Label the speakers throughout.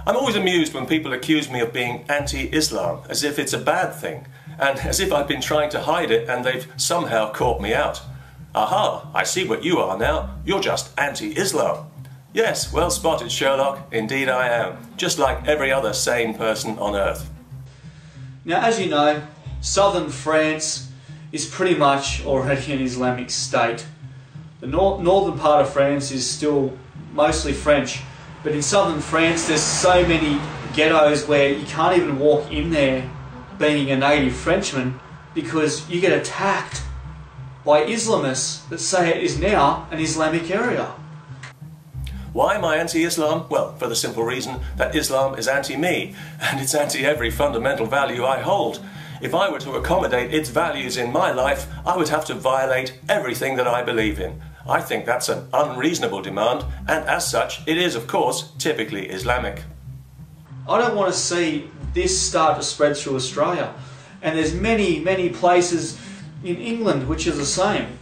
Speaker 1: I'm always amused when people accuse me of being anti-Islam, as if it's a bad thing, and as if I've been trying to hide it and they've somehow caught me out. Aha, I see what you are now. You're just anti-Islam. Yes, well spotted, Sherlock. Indeed I am. Just like every other sane person on Earth.
Speaker 2: Now, as you know, southern France is pretty much already an Islamic state. The northern part of France is still mostly French, but in southern France there's so many ghettos where you can't even walk in there being a native Frenchman because you get attacked by Islamists that say it is now an Islamic area.
Speaker 1: Why am I anti-Islam? Well, for the simple reason that Islam is anti-me, and it's anti every fundamental value I hold. If I were to accommodate its values in my life, I would have to violate everything that I believe in. I think that's an unreasonable demand, and as such, it is, of course, typically Islamic.
Speaker 2: I don't want to see this start to spread through Australia, and there's many places in England which are the same.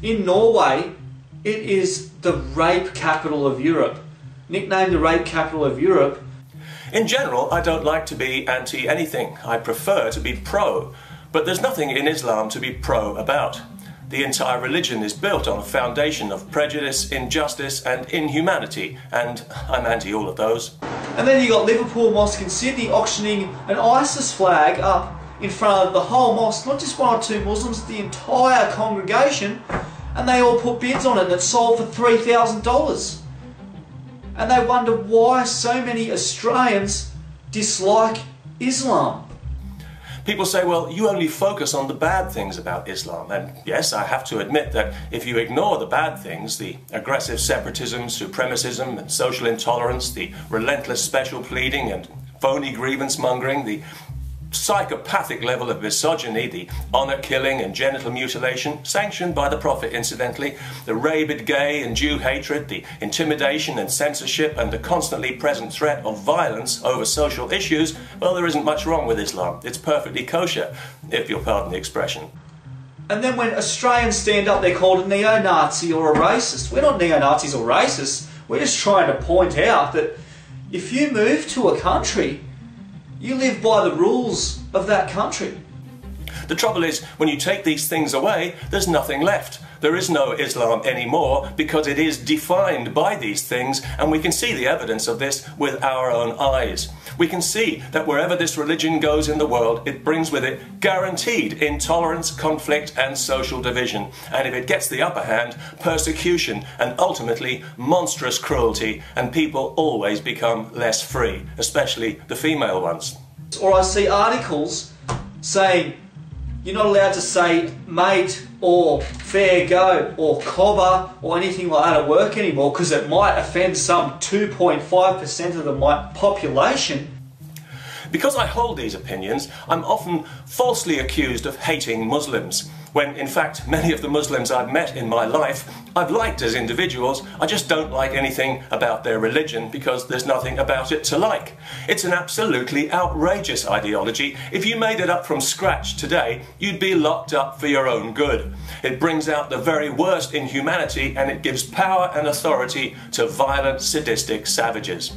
Speaker 2: In Norway, it is the rape capital of Europe, nicknamed the rape capital of Europe.
Speaker 1: In general, I don't like to be anti-anything. I prefer to be pro. But there's nothing in Islam to be pro about. The entire religion is built on a foundation of prejudice, injustice and inhumanity, and I'm anti all of those.
Speaker 2: And then you got Liverpool Mosque in Sydney auctioning an ISIS flag up in front of the whole mosque, not just one or two Muslims, the entire congregation, and they all put bids on it and it sold for $3,000. And they wonder why so many Australians dislike Islam.
Speaker 1: People say, well, you only focus on the bad things about Islam. And yes, I have to admit that if you ignore the bad things, the aggressive separatism, supremacism and social intolerance, the relentless special pleading and phony grievance mongering, the psychopathic level of misogyny, the honour killing and genital mutilation, sanctioned by the Prophet incidentally, the rabid gay and Jew hatred, the intimidation and censorship and the constantly present threat of violence over social issues, well, there isn't much wrong with Islam. It's perfectly kosher, if you'll pardon the expression.
Speaker 2: And then when Australians stand up, they're called a neo-Nazi or a racist. We're not neo-Nazis or racists. We're just trying to point out that if you move to a country, you live by the rules of that country.
Speaker 1: The trouble is, when you take these things away, there's nothing left. There is no Islam anymore because it is defined by these things, and we can see the evidence of this with our own eyes. We can see that wherever this religion goes in the world, it brings with it guaranteed intolerance, conflict and social division. And if it gets the upper hand, persecution and ultimately monstrous cruelty, and people always become less free, especially the female ones.
Speaker 2: Or I see articles saying you're not allowed to say mate or fair go or cobber or anything like that at work anymore because it might offend some 2.5% of the population.
Speaker 1: Because I hold these opinions, I'm often falsely accused of hating Muslims, when in fact many of the Muslims I've met in my life I've liked as individuals. I just don't like anything about their religion because there's nothing about it to like. It's an absolutely outrageous ideology. If you made it up from scratch today, you'd be locked up for your own good. It brings out the very worst in humanity and it gives power and authority to violent, sadistic savages.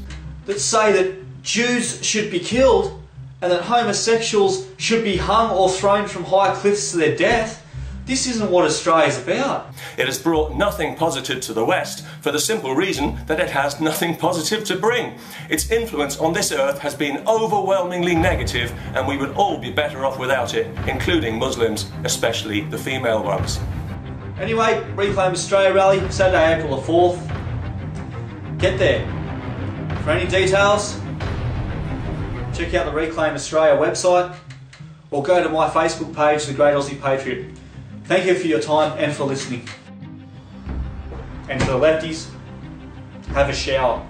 Speaker 2: That say that Jews should be killed and that homosexuals should be hung or thrown from high cliffs to their death. This isn't what Australia's about.
Speaker 1: It has brought nothing positive to the West for the simple reason that it has nothing positive to bring. Its influence on this earth has been overwhelmingly negative and we would all be better off without it, including Muslims, especially the female ones.
Speaker 2: Anyway, Reclaim Australia rally, Saturday, April the 4th. Get there. For any details, check out the Reclaim Australia website or go to my Facebook page, The Great Aussie Patriot. Thank you for your time and for listening. And for the lefties, have a shower.